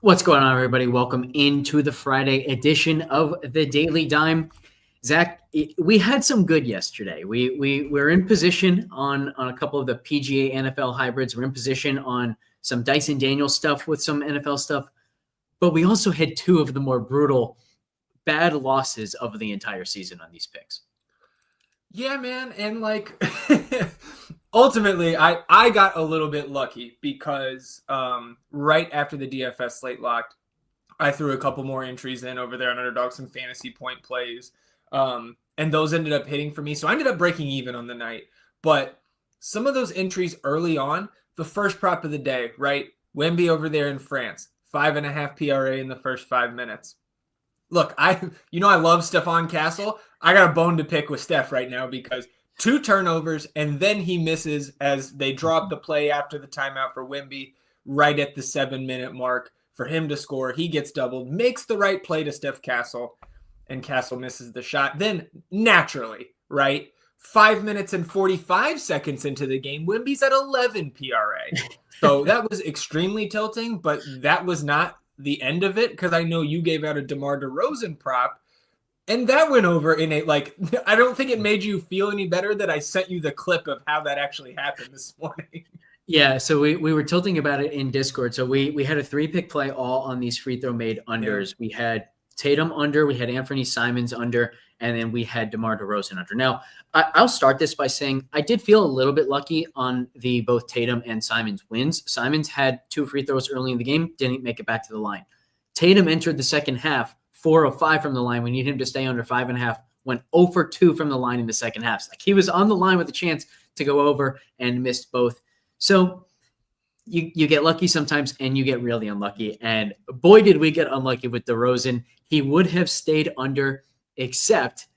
What's going on, everybody? Welcome into the Friday edition of the Daily Dime. Zach, we had some good yesterday. We're in position on a couple of the PGA NFL hybrids. We're in position on some Dyson Daniels stuff with some NFL stuff, but we also had two of the more brutal, bad losses of the entire season on these picks. Yeah, man. And ultimately, I got a little bit lucky because right after the DFS slate locked, I threw a couple more entries in over there on Underdog, some fantasy point plays. And those ended up hitting for me. So I ended up breaking even on the night. But some of those entries early on, the first prop of the day, right? Wemby over there in France, 5.5 PRA in the first 5 minutes. Look, I love Stephon Castle. I got a bone to pick with Steph right now because 2 turnovers and then he misses as they drop the play after the timeout for Wemby right at the 7-minute mark for him to score. He gets doubled, makes the right play to Steph Castle, and Castle misses the shot. Then naturally, right, 5 minutes and 45 seconds into the game, Wemby's at 11 PRA. So that was extremely tilting, but that was not the end of it because I know you gave out a DeMar DeRozan prop and that went over in I don't think it made you feel any better that I sent you the clip of how that actually happened this morning. Yeah, so we were tilting about it in Discord. So we had a 3-pick play all on these free throw made unders. Yeah. We had Tatum under, we had Anthony Simons under, and then we had DeMar DeRozan under. Now, I'll start this by saying I did feel a little bit lucky on the both Tatum and Simons wins. Simons had 2 free throws early in the game, didn't make it back to the line. Tatum entered the second half, 4 of 5 from the line. We need him to stay under 5.5. Went 0 for 2 from the line in the second half. Like he was on the line with a chance to go over and missed both. So you get lucky sometimes and you get really unlucky. And boy, did we get unlucky with DeRozan. He would have stayed under, except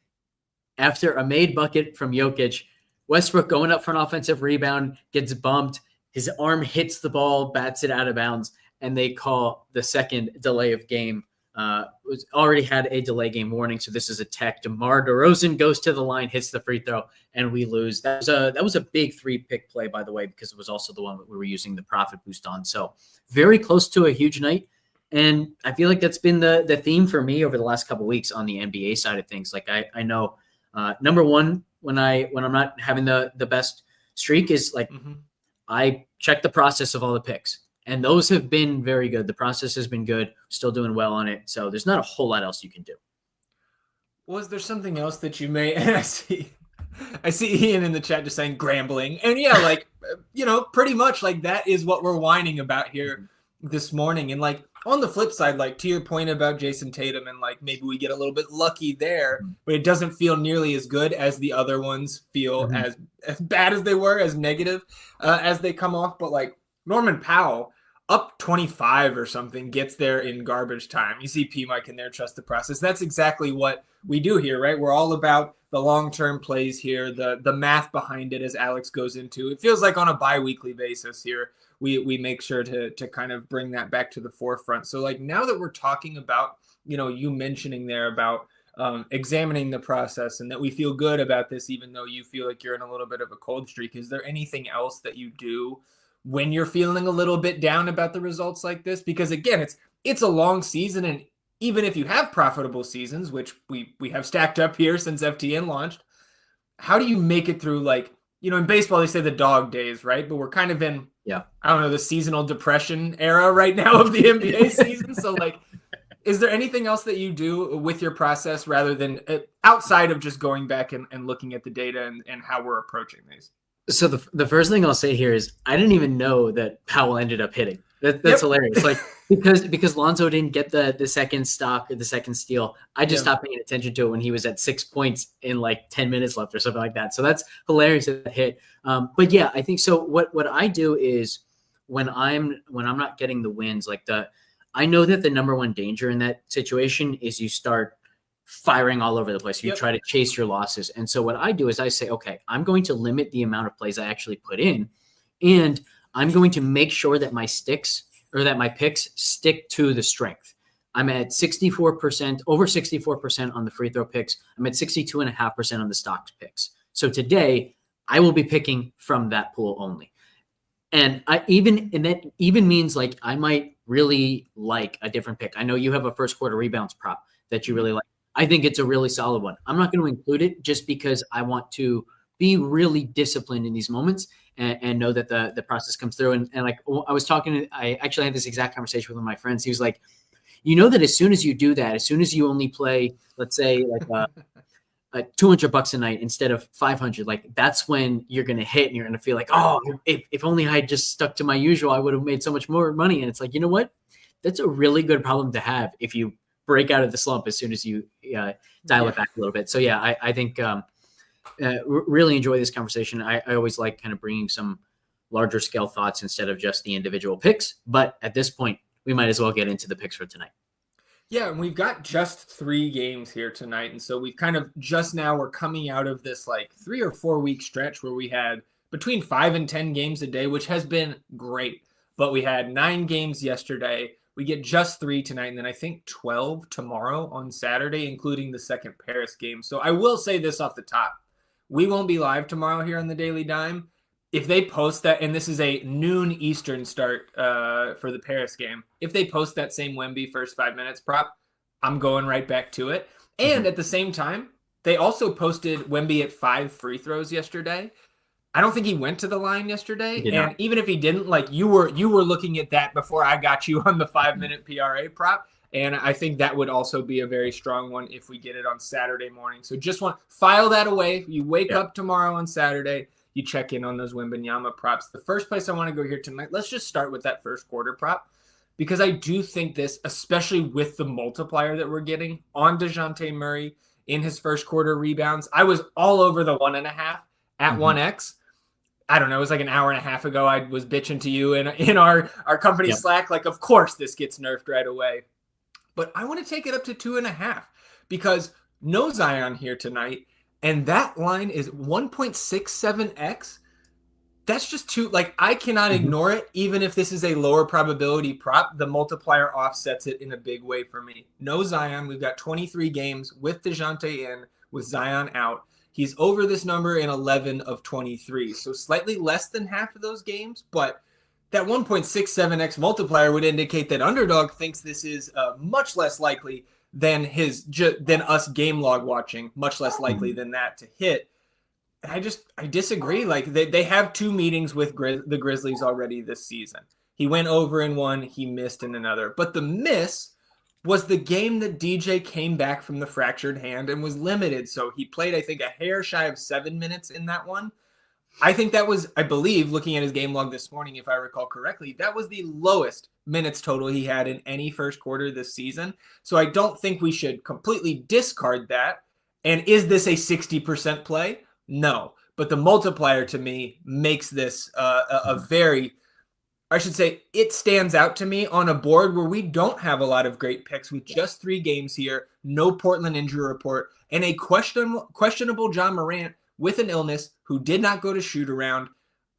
after a made bucket from Jokic, Westbrook going up for an offensive rebound, gets bumped. His arm hits the ball, bats it out of bounds, and they call the second delay of game. Already had a delay game warning, so this is a tech. DeMar DeRozan goes to the line, hits the free throw, and we lose. That was a big 3-pick play, by the way, because it was also the one that we were using the profit boost on. So very close to a huge night, and I feel like that's been the theme for me over the last couple of weeks on the NBA side of things. Like I know, number one, when I'm not having the best streak is like I check the process of all the picks. And those have been very good. The process has been good. Still doing well on it. So there's not a whole lot else you can do. Was there something else that you may? And I see Ian in the chat just saying grambling. And yeah, pretty much like that is what we're whining about here this morning. And like on the flip side, like to your point about Jason Tatum and like maybe we get a little bit lucky there, but it doesn't feel nearly as good as the other ones feel as bad as they were, as negative as they come off. But like Norman Powell, up 25 or something, gets there in garbage time. You see P-Mike in there, trust the process. That's exactly what we do here, right? We're all about the long-term plays here, the math behind it as Alex goes into. It feels like on a bi-weekly basis here, we make sure to kind of bring that back to the forefront. So like now that we're talking about, you mentioning there about examining the process and that we feel good about this, even though you feel like you're in a little bit of a cold streak, is there anything else that you do when you're feeling a little bit down about the results like this? Because again, it's a long season. And even if you have profitable seasons, which we have stacked up here since FTN launched, how do you make it through in baseball, they say the dog days, right? But we're kind of in, the seasonal depression era right now of the NBA season. So is there anything else that you do with your process rather than outside of just going back and looking at the data and how we're approaching these? So the first thing I'll say here is I didn't even know that Powell ended up hitting. That's hilarious. Like because Lonzo didn't get the second stock or the second steal. I just stopped paying attention to it when he was at 6 points in 10 minutes left or something like that. So that's hilarious that hit. But yeah, I think so. What I do is when I'm not getting the wins, I know that the number one danger in that situation is you start firing all over the place. You try to chase your losses. And so what I do is I say, okay, I'm going to limit the amount of plays I actually put in. And I'm going to make sure that my picks stick to the strength. I'm at 64%, over 64% on the free throw picks. I'm at 62.5% on the stocks picks. So today I will be picking from that pool only. And that even means like I might really like a different pick. I know you have a first quarter rebounds prop that you really like. I think it's a really solid one. I'm not going to include it just because I want to be really disciplined in these moments and know that the process comes through. And like I actually had this exact conversation with one of my friends. He was like, you know that as soon as you do that, as soon as you only play, let's say like $200 a night instead of 500, like that's when you're going to hit and you're going to feel like, oh, if only I had just stuck to my usual, I would have made so much more money. And it's like, you know what? That's a really good problem to have if you break out of the slump as soon as you dial it back a little bit. So yeah, I think really enjoy this conversation. I always like kind of bringing some larger scale thoughts instead of just the individual picks. But at this point, we might as well get into the picks for tonight. Yeah, and we've got just 3 games here tonight. And so we've kind of we're coming out of this like 3 or 4 week stretch where we had between 5 and 10 games a day, which has been great. But we had 9 games yesterday. We get just 3 tonight, and then I think 12 tomorrow on Saturday, including the second Paris game. So I will say this off the top. We won't be live tomorrow here on the Daily Dime. If they post that, and this is a noon Eastern start for the Paris game, if they post that same Wemby first 5 minutes prop, I'm going right back to it. And at the same time, they also posted Wemby at 5 free throws yesterday. I don't think he went to the line yesterday. And even if he didn't, like you were looking at that before I got you on the 5-minute PRA prop. And I think that would also be a very strong one if we get it on Saturday morning. So just file that away. You wake up tomorrow on Saturday, you check in on those Wembanyama props. The first place I want to go here tonight, let's just start with that first quarter prop, because I do think this, especially with the multiplier that we're getting on DeJounte Murray in his first quarter rebounds. I was all over the 1.5 at 1x. I don't know, it was like an hour and a half ago. I was bitching to you in our company Slack, like, of course this gets nerfed right away. But I want to take it up to 2.5 because no Zion here tonight. And that line is 1.67x. That's just too, like, I cannot ignore it. Even if this is a lower probability prop, the multiplier offsets it in a big way for me. No Zion. We've got 23 games with DeJounte in, with Zion out. He's over this number in 11 of 23. So slightly less than half of those games, but that 1.67x multiplier would indicate that Underdog thinks this is much less likely than us game log watching, much less likely than that to hit. And I disagree. Like they have 2 meetings with the Grizzlies already this season. He went over in one, he missed in another. But the miss was the game that DJ came back from the fractured hand and was limited. So he played, I think, a hair shy of 7 minutes in that one. I think that was, I believe, looking at his game log this morning, if I recall correctly, that was the lowest minutes total he had in any first quarter this season. So I don't think we should completely discard that. And is this a 60% play? No. But the multiplier to me makes this a very, I should say, it stands out to me on a board where we don't have a lot of great picks with just 3 games here, no Portland injury report, and a questionable John Morant with an illness who did not go to shoot around.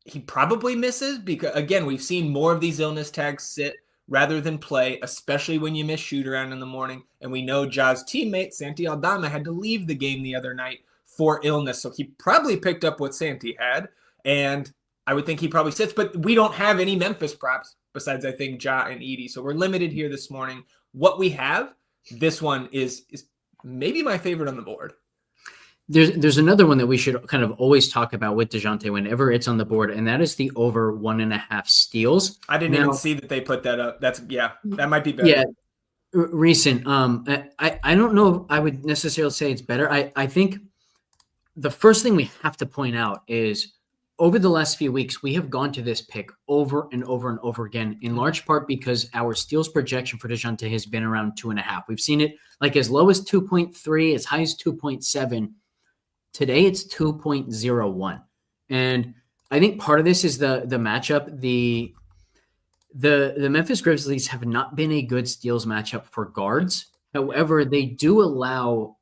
He probably misses because, again, we've seen more of these illness tags sit rather than play, especially when you miss shoot around in the morning. And we know Ja's teammate, Santi Aldama, had to leave the game the other night for illness. So he probably picked up what Santi had. And I would think he probably sits, but we don't have any Memphis props besides, I think, Ja and Edie. So we're limited here this morning. What we have, this one is maybe my favorite on the board. There's another one that we should kind of always talk about with DeJounte whenever it's on the board, and that is the over 1.5 steals. I didn't even see that they put that up. That might be better. Yeah, recent. I don't know if I would necessarily say it's better. I think the first thing we have to point out is over the last few weeks, we have gone to this pick over and over and over again, in large part because our steals projection for DeJounte has been around 2.5. We've seen it like as low as 2.3, as high as 2.7. Today it's 2.01. And I think part of this is the matchup. The Memphis Grizzlies have not been a good steals matchup for guards. However, they do allow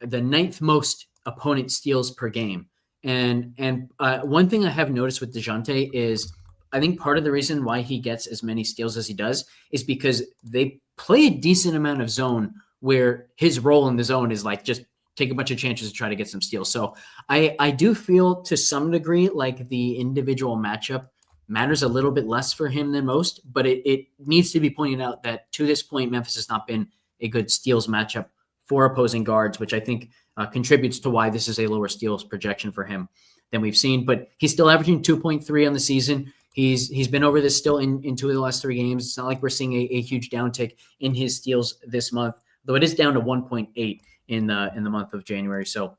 the 9th most opponent steals per game. And one thing I have noticed with DeJounte is I think part of the reason why he gets as many steals as he does is because they play a decent amount of zone where his role in the zone is like just take a bunch of chances to try to get some steals. So I do feel to some degree like the individual matchup matters a little bit less for him than most, but it needs to be pointed out that to this point, Memphis has not been a good steals matchup for opposing guards, which I think contributes to why this is a lower steals projection for him than we've seen. But he's still averaging 2.3 on the season. He's been over this still in 2 of the last 3 games. It's not like we're seeing a huge downtick in his steals this month, though it is down to 1.8 in the month of January. So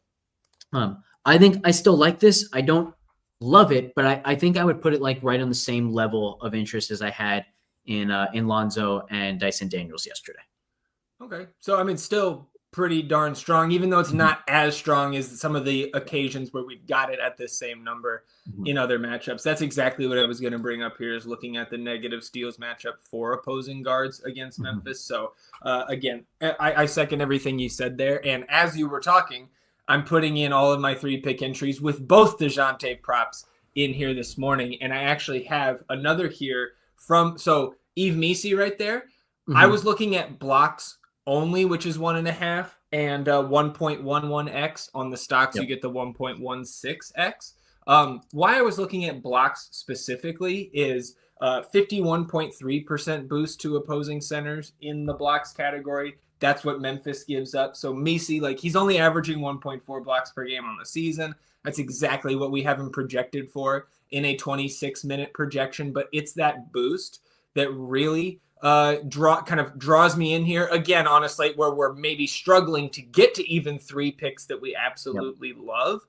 I think I still like this. I don't love it, but I think I would put it like right on the same level of interest as I had in Lonzo and Dyson Daniels yesterday. Okay. So, I mean, still pretty darn strong, even though it's not as strong as some of the occasions where we've got it at this same number in other matchups. That's exactly what I was going to bring up here, is looking at the negative steals matchup for opposing guards against Memphis. So, again, I second everything you said there. And as you were talking, I'm putting in all of my 3-pick entries with both DeJounte props in here this morning. And I actually have another here so Yves Missi right there. I was looking at blocks only, which is 1.5, and 1.11x on the stocks. You get the 1.16x. Why I was looking at blocks specifically is 51.3% boost to opposing centers in the blocks category. That's what Memphis gives up. So Missi, like, he's only averaging 1.4 blocks per game on the season. That's exactly what we have him projected for in a 26-minute projection. But it's that boost that really draws me in here again on a slate where we're maybe struggling to get to even 3 picks that we absolutely love.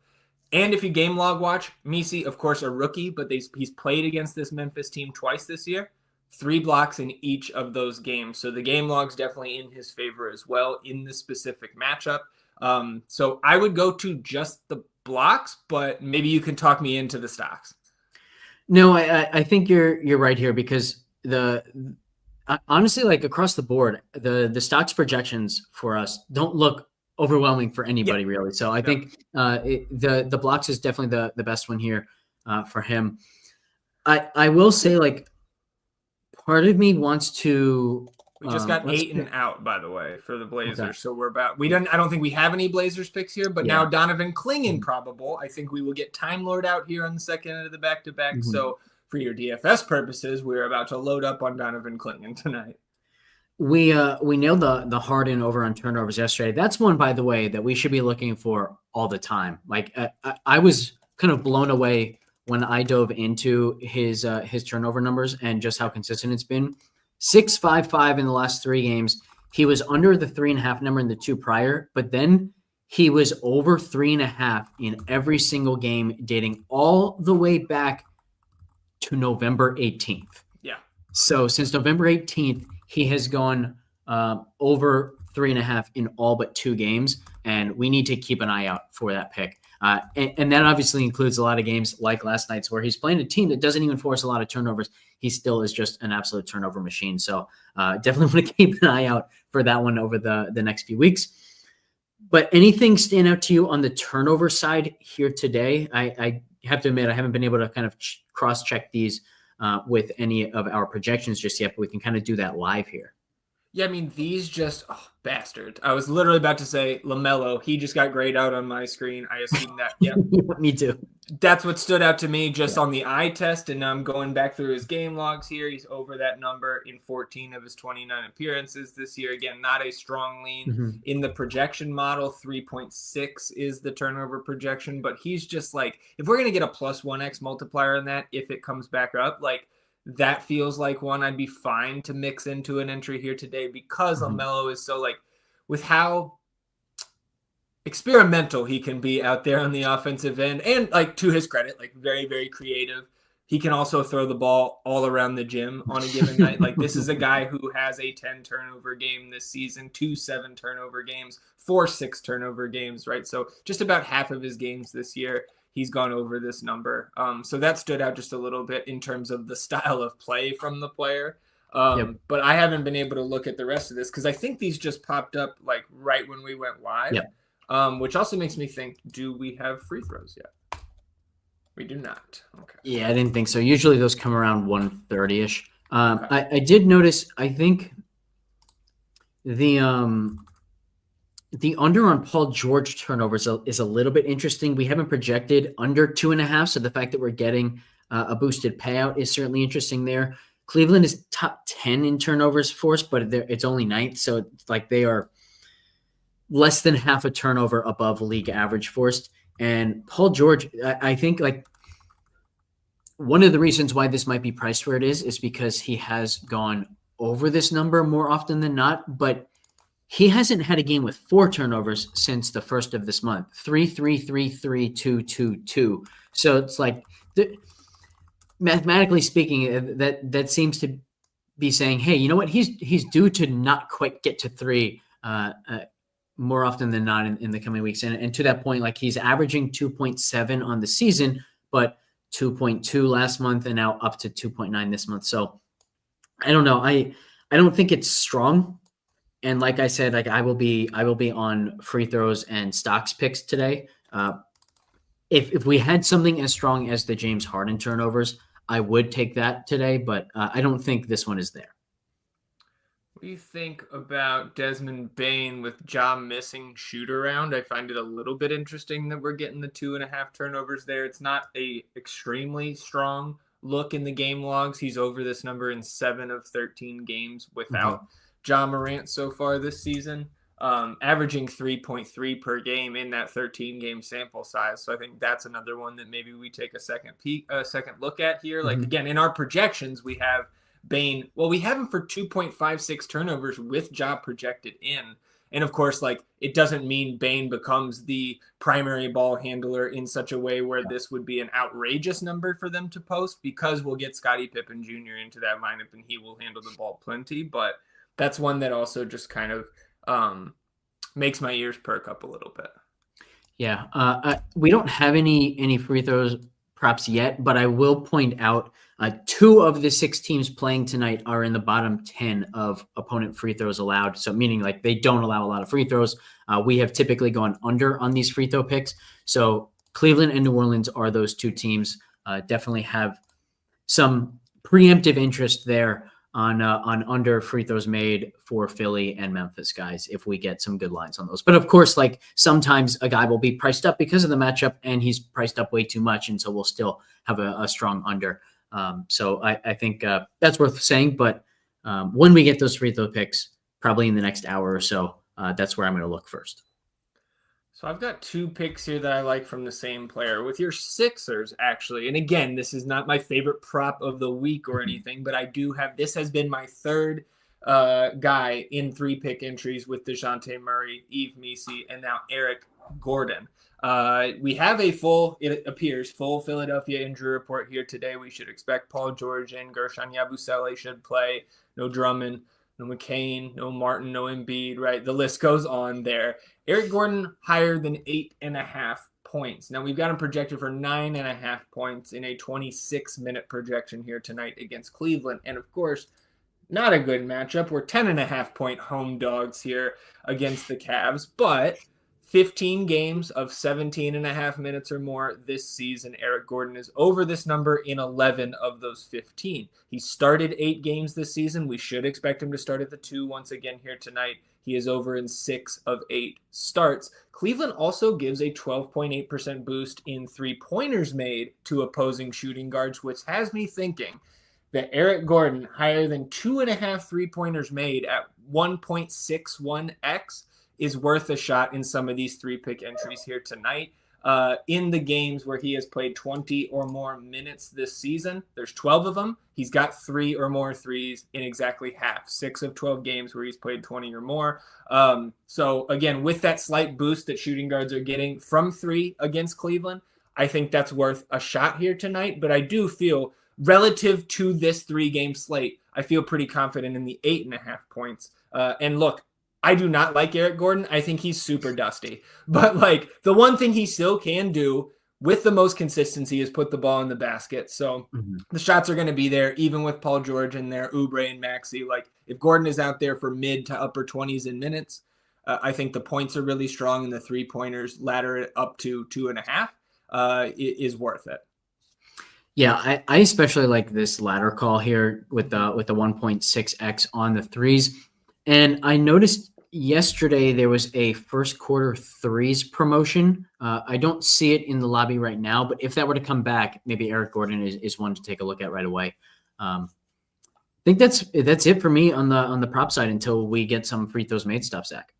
And if you game log watch, Missi, of course, a rookie, but he's played against this Memphis team twice this year. 3 blocks in each of those games. So the game log's definitely in his favor as well in this specific matchup. So I would go to just the blocks, but maybe you can talk me into the stocks. No, I think you're right here, because honestly, like, across the board, the stocks projections for us don't look overwhelming for anybody really. So I think the blocks is definitely the best one here for him. I will say, like, part of me wants to. We just got Ayton out, by the way, for the Blazers. Okay. So I don't think we have any Blazers picks here, but now Donovan Clingan probable. I think we will get Time Lord out here on the second end of the back-to-back. So for your DFS purposes, we're about to load up on Donovan Clingan tonight. We nailed the Harden over on turnovers yesterday. That's one, by the way, that we should be looking for all the time. Like, I was kind of blown away when I dove into his turnover numbers and just how consistent it's been. 6.55 in the last 3 games. He was under the 3.5 number in the 2 prior, but then he was over 3.5 in every single game, dating all the way back to November 18th. Yeah. So since November 18th, he has gone over 3.5 in all but 2 games, and we need to keep an eye out for that pick. And that obviously includes a lot of games like last night's, where he's playing a team that doesn't even force a lot of turnovers. He still is just an absolute turnover machine. So definitely want to keep an eye out for that one over the next few weeks. But anything stand out to you on the turnover side here today? I have to admit, I haven't been able to kind of cross-check these with any of our projections just yet, but we can kind of do that live here. Yeah, I mean, these just, bastard. I was literally about to say LaMelo. He just got grayed out on my screen. I assume that, yeah. Me too. That's what stood out to me just on the eye test, and now I'm going back through his game logs here. He's over that number in 14 of his 29 appearances this year. Again, not a strong lean in the projection model. 3.6 is the turnover projection, but he's just like, if we're going to get a plus 1x multiplier on that, if it comes back up, like, that feels like one I'd be fine to mix into an entry here today, because LaMelo is so, like, with how experimental he can be out there on the offensive end, and, like, to his credit, like, very, very creative. He can also throw the ball all around the gym on a given night. Like, this is a guy who has a 10 turnover game this season, 2 7 turnover games, 4 6 turnover games, right? So just about half of his games this year, he's gone over this number. So that stood out just a little bit in terms of the style of play from the player. But I haven't been able to look at the rest of this, because I think these just popped up, like, right when we went live, which also makes me think, do we have free throws yet? We do not. Okay. Yeah, I didn't think so. Usually those come around 1:30-ish. I did notice, I think the under on Paul George turnovers is a little bit interesting. We haven't projected under 2.5. So the fact that we're getting A boosted payout is certainly interesting there. Cleveland is top 10 in turnovers forced, but it's only ninth. So it's like they are less than half a turnover above league average forced. And Paul George, I think like one of the reasons why this might be priced where it is because he has gone over this number more often than not, but he hasn't had a game with 4 turnovers since the first of this month. 3, 3, 3, 3, 2, 2, 2. So it's like mathematically speaking, that seems to be saying, hey, you know what? He's due to not quite get to 3 more often than not in the coming weeks. And to that point, like he's averaging 2.7 on the season, but 2.2 last month and now up to 2.9 this month. So I don't know. I don't think it's strong. And like I said, like I will be on free throws and stocks picks today. If we had something as strong as the James Harden turnovers, I would take that today, but I don't think this one is there. What do you think about Desmond Bane with Ja missing shoot around? I find it a little bit interesting that we're getting the 2.5 turnovers there. It's not a extremely strong look in the game logs. He's over this number in 7 of 13 games without Ja Morant so far this season, averaging 3.3 per game in that 13-game sample size. So I think that's another one that maybe we take a second look at here. Like again, in our projections, we have Bane. Well, we have him for 2.56 turnovers with Ja projected in. And of course, like it doesn't mean Bane becomes the primary ball handler in such a way where this would be an outrageous number for them to post, because we'll get Scottie Pippen Jr. into that lineup and he will handle the ball plenty. But that's one that also just kind of makes my ears perk up a little bit. Yeah. We don't have any free throws props yet, but I will point out 2 of the 6 teams playing tonight are in the bottom 10 of opponent free throws allowed. So meaning like they don't allow a lot of free throws. We have typically gone under on these free throw picks. So Cleveland and New Orleans are those 2 teams. Definitely have some preemptive interest there on under free throws made for Philly and Memphis guys, if we get some good lines on those. But of course, like sometimes a guy will be priced up because of the matchup and he's priced up way too much. And so we'll still have a strong under. So I think that's worth saying, but when we get those free throw picks, probably in the next hour or so, that's where I'm going to look first. So I've got 2 picks here that I like from the same player with your Sixers, actually. And again, this is not my favorite prop of the week or anything, but I do have, this has been my third guy in 3 pick entries with DeJounte Murray, Yves Missi, and now Eric Gordon. We have it appears, full Philadelphia injury report here today. We should expect Paul George and Gershon Yabusele should play. No Drummond, no McCain, no Martin, no Embiid, right? The list goes on there. Eric Gordon higher than 8.5 points. Now we've got him projected for 9.5 points in a 26-minute projection here tonight against Cleveland. And of course, not a good matchup. We're 10.5 point home dogs here against the Cavs, but 15 games of 17.5 minutes or more this season. Eric Gordon is over this number in 11 of those 15. He started 8 games this season. We should expect him to start at the 2 once again here tonight. He is over in 6 of 8 starts. Cleveland also gives a 12.8% boost in 3-pointers made to opposing shooting guards, which has me thinking that Eric Gordon higher than 2.5 3-pointers made at 1.61x is worth a shot in some of these 3-pick entries here tonight. In the games where he has played 20 or more minutes this season, there's 12 of them. He's got 3 or more threes in exactly half, 6 of 12 games where he's played 20 or more. So again, with that slight boost that shooting guards are getting from 3 against Cleveland, I think that's worth a shot here tonight. But I do feel relative to this 3-game slate, I feel pretty confident in the 8.5 points. And look, I do not like Eric Gordon. I think he's super dusty. But like the one thing he still can do with the most consistency is put the ball in the basket. So the shots are going to be there, even with Paul George in there, Oubre and Maxey. Like if Gordon is out there for mid to upper 20s in minutes, I think the points are really strong and the 3-pointers ladder it up to 2.5 is worth it. Yeah, I especially like this ladder call here with the 1.6x on the threes. And I noticed yesterday there was a first quarter threes promotion. I don't see it in the lobby right now, but if that were to come back, maybe Eric Gordon is one to take a look at right away. I think that's it for me on the prop side until we get some free throws made stuff, Zach.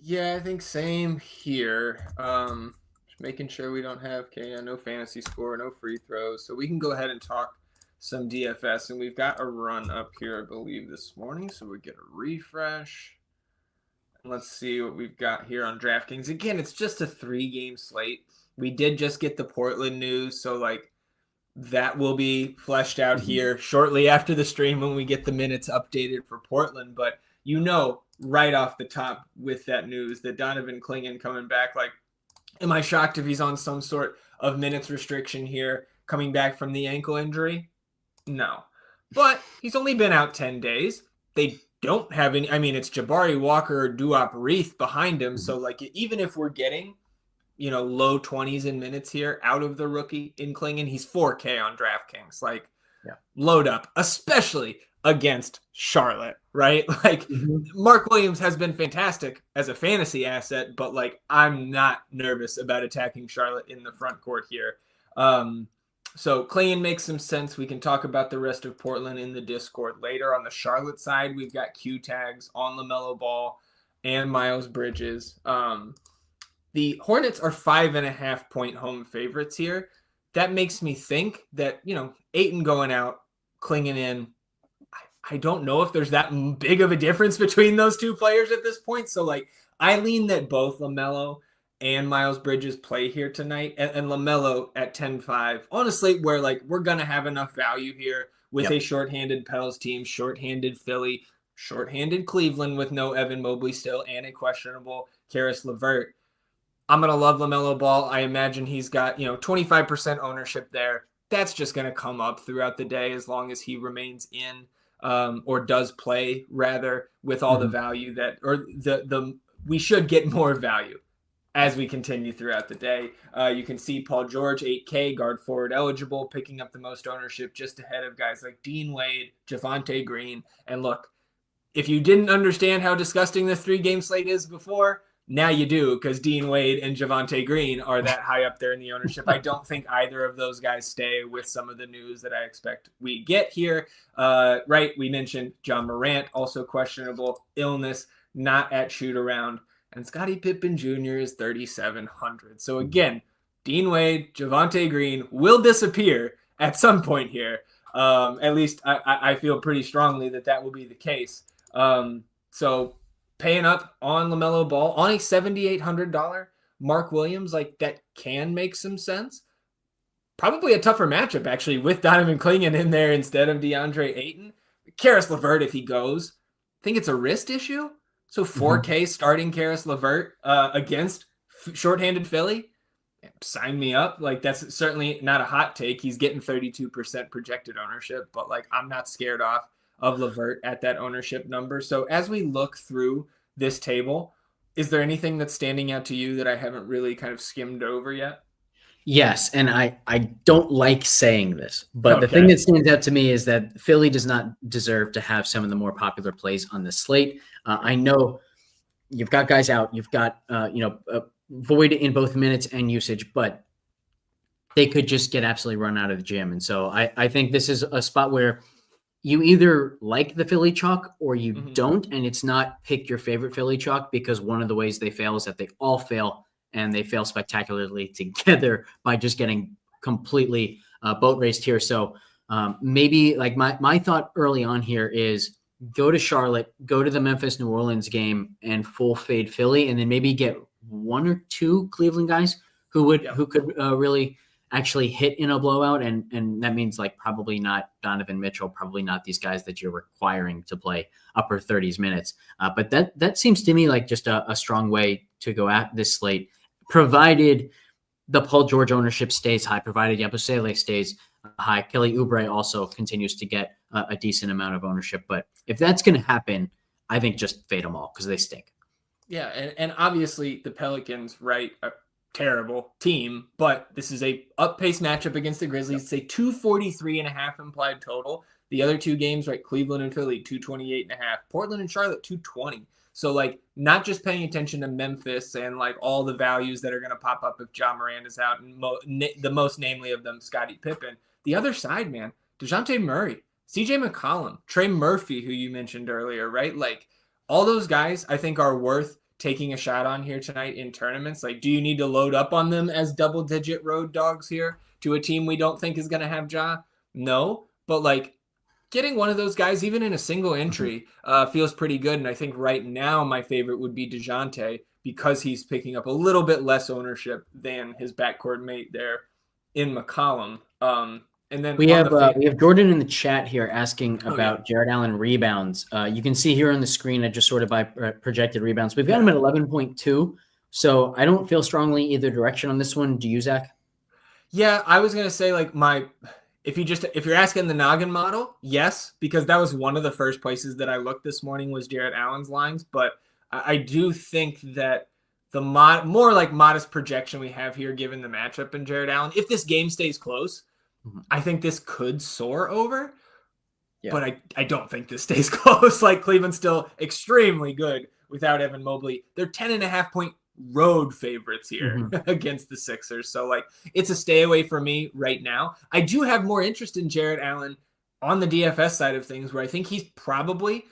Yeah, I think same here. Just making sure we don't have no fantasy score, no free throws, so we can go ahead and talk some DFS. And we've got a run up here, I believe, this morning, so we get a refresh. Let's see what we've got here on DraftKings. Again, it's just a 3-game slate. We did just get the Portland news, so like that will be fleshed out here shortly after the stream when we get the minutes updated for Portland. But you know, right off the top with that news that Donovan Clingan coming back, like, am I shocked if he's on some sort of minutes restriction here coming back from the ankle injury? No. But he's only been out 10 days. They don't have any. I mean, it's Jabari Walker, Duop Reith behind him. So, like, even if we're getting, low 20s in minutes here out of the rookie in Clingan, he's 4K on DraftKings. Like, load up, especially against Charlotte, right? Like, Mark Williams has been fantastic as a fantasy asset, but, like, I'm not nervous about attacking Charlotte in the front court here. So Clingan makes some sense. We can talk about the rest of Portland in the Discord later. On the Charlotte side, we've got Q tags on LaMelo Ball and Miles Bridges. The Hornets are 5.5-point home favorites here. That makes me think that, Ayton going out, Clingan in. I don't know if there's that big of a difference between those two players at this point. So, like, I lean that both LaMelo and Miles Bridges play here tonight, and LaMelo at 10-5 on a slate where, like, we're going to have enough value here with a shorthanded Pels team, shorthanded Philly, shorthanded Cleveland with no Evan Mobley still, and a questionable Karis LeVert. I'm going to love LaMelo Ball. I imagine he's got, 25% ownership there. That's just going to come up throughout the day as long as he remains in or does play, rather, with all the value that, or we should get more value as we continue throughout the day. You can see Paul George, 8K, guard forward eligible, picking up the most ownership just ahead of guys like Dean Wade, Javonte Green. And look, if you didn't understand how disgusting this 3-game slate is before, now you do, because Dean Wade and Javonte Green are that high up there in the ownership. I don't think either of those guys stay with some of the news that I expect we get here. Right, we mentioned John Morant, also questionable, illness, not at shoot-around. And Scottie Pippen Jr. is 3,700. So again, Dean Wade, Javonte Green will disappear at some point here. At least I feel pretty strongly that will be the case. So paying up on LaMelo Ball on a $7,800 Mark Williams, like, that can make some sense. Probably a tougher matchup, actually, with Donovan Clingan in there instead of DeAndre Ayton. Karis LeVert, if he goes, I think it's a wrist issue. So 4K starting Karis LeVert against shorthanded Philly, sign me up. Like, that's certainly not a hot take. He's getting 32% projected ownership, but, like, I'm not scared off of LeVert at that ownership number. So as we look through this table, is there anything that's standing out to you that I haven't really kind of skimmed over yet? Yes, and I don't like saying this, but the thing that stands out to me is that Philly does not deserve to have some of the more popular plays on the slate. I know you've got guys out, you've got void in both minutes and usage, but they could just get absolutely run out of the gym. And so I think this is a spot where you either like the Philly chalk or you don't, and it's not pick your favorite Philly chalk, because one of the ways they fail is that they all fail, and they fail spectacularly together by just getting completely boat raced here. So maybe, like, my thought early on here is go to Charlotte, go to the Memphis-New Orleans game and full fade Philly, and then maybe get one or two Cleveland guys who could really actually hit in a blowout. And that means, like, probably not Donovan Mitchell, probably not these guys that you're requiring to play upper 30s minutes. But that seems to me like just a strong way to go at this slate, provided the Paul George ownership stays high, provided Yabusele stays high. Kelly Oubre also continues to get a decent amount of ownership. But if that's going to happen, I think just fade them all because they stink. Yeah, and obviously the Pelicans, right, a terrible team, but this is a up-paced matchup against the Grizzlies. It's a 243.5 implied total. The other two games, right? Cleveland and Philly, 228.5. Portland and Charlotte, 220. So, like, not just paying attention to Memphis and, like, all the values that are going to pop up if Ja Morant is out, and the most namely of them, Scottie Pippen. The other side, man, DeJounte Murray, CJ McCollum, Trey Murphy, who you mentioned earlier, right? Like, all those guys, I think, are worth taking a shot on here tonight in tournaments. Like, do you need to load up on them as double-digit road dogs here to a team we don't think is going to have Ja? No, but, like, getting one of those guys, even in a single entry, feels pretty good. And I think right now my favorite would be DeJounte because he's picking up a little bit less ownership than his backcourt mate there in McCollum. And then we have Jordan in the chat here asking about Jared Allen rebounds. You can see here on the screen, I just sorted by projected rebounds. We've got him at 11.2. So I don't feel strongly either direction on this one. Do you, Zach? Yeah, I was going to say, like, if you're asking the noggin model, yes, because that was one of the first places that I looked this morning was Jared Allen's lines. But I do think that the more like modest projection we have here, given the matchup in Jared Allen, if this game stays close, I think this could soar over. Yeah. But I don't think this stays close. Like, Cleveland's still extremely good without Evan Mobley. They're 10.5-point road favorites here against the Sixers. So, like, it's a stay away for me right now. I do have more interest in Jared Allen on the DFS side of things, where I think he's probably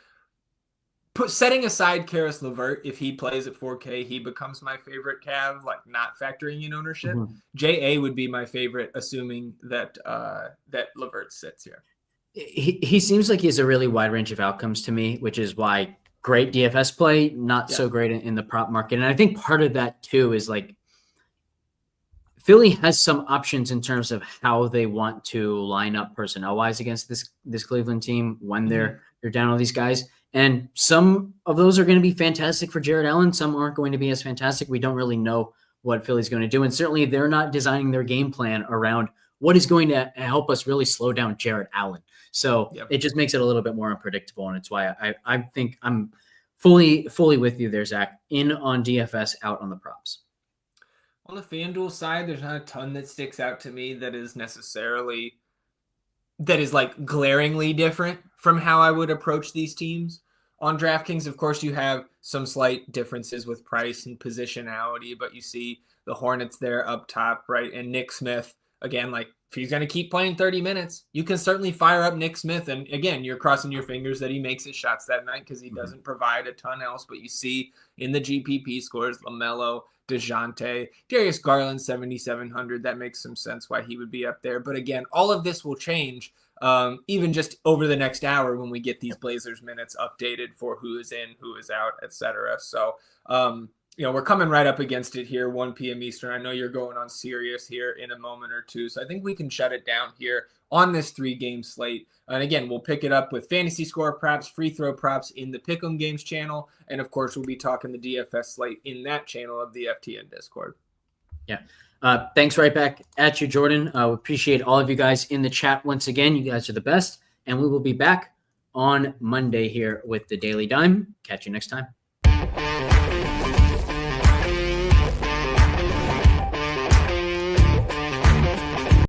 setting aside Karis LeVert. If he plays at 4K, he becomes my favorite Cav, like, not factoring in ownership. JA would be my favorite, assuming that that LeVert sits here. He seems like he has a really wide range of outcomes to me, which is why great DFS play, not so great in the prop market. And I think part of that too is, like, Philly has some options in terms of how they want to line up personnel wise against this Cleveland team when they're down all these guys. And some of those are going to be fantastic for Jared Allen. Some aren't going to be as fantastic. We don't really know what Philly's going to do. And certainly they're not designing their game plan around what is going to help us really slow down Jared Allen. So it just makes it a little bit more unpredictable. And it's why I think I'm fully with you there, Zach, in on DFS, out on the props. On the FanDuel side, there's not a ton that sticks out to me that is like glaringly different from how I would approach these teams. On DraftKings, of course, you have some slight differences with price and positionality, but you see the Hornets there up top, right? And Nick Smith, again, like, if he's going to keep playing 30 minutes, you can certainly fire up Nick Smith. And again, you're crossing your fingers that he makes his shots that night because he doesn't provide a ton else. But you see in the GPP scores, LaMelo, DeJounte, Darius Garland, 7,700. That makes some sense why he would be up there. But again, all of this will change even just over the next hour when we get these Blazers minutes updated for who is in, who is out, etc. So, we're coming right up against it here, 1 p.m. Eastern. I know you're going on Sirius here in a moment or two, so I think we can shut it down here on this 3-game slate. And again, we'll pick it up with fantasy score props, free throw props in the Pick'em Games channel, and of course, we'll be talking the DFS slate in that channel of the FTN Discord. Yeah. Thanks right back at you, Jordan. We appreciate all of you guys in the chat once again. You guys are the best, and we will be back on Monday here with the Daily Dime. Catch you next time.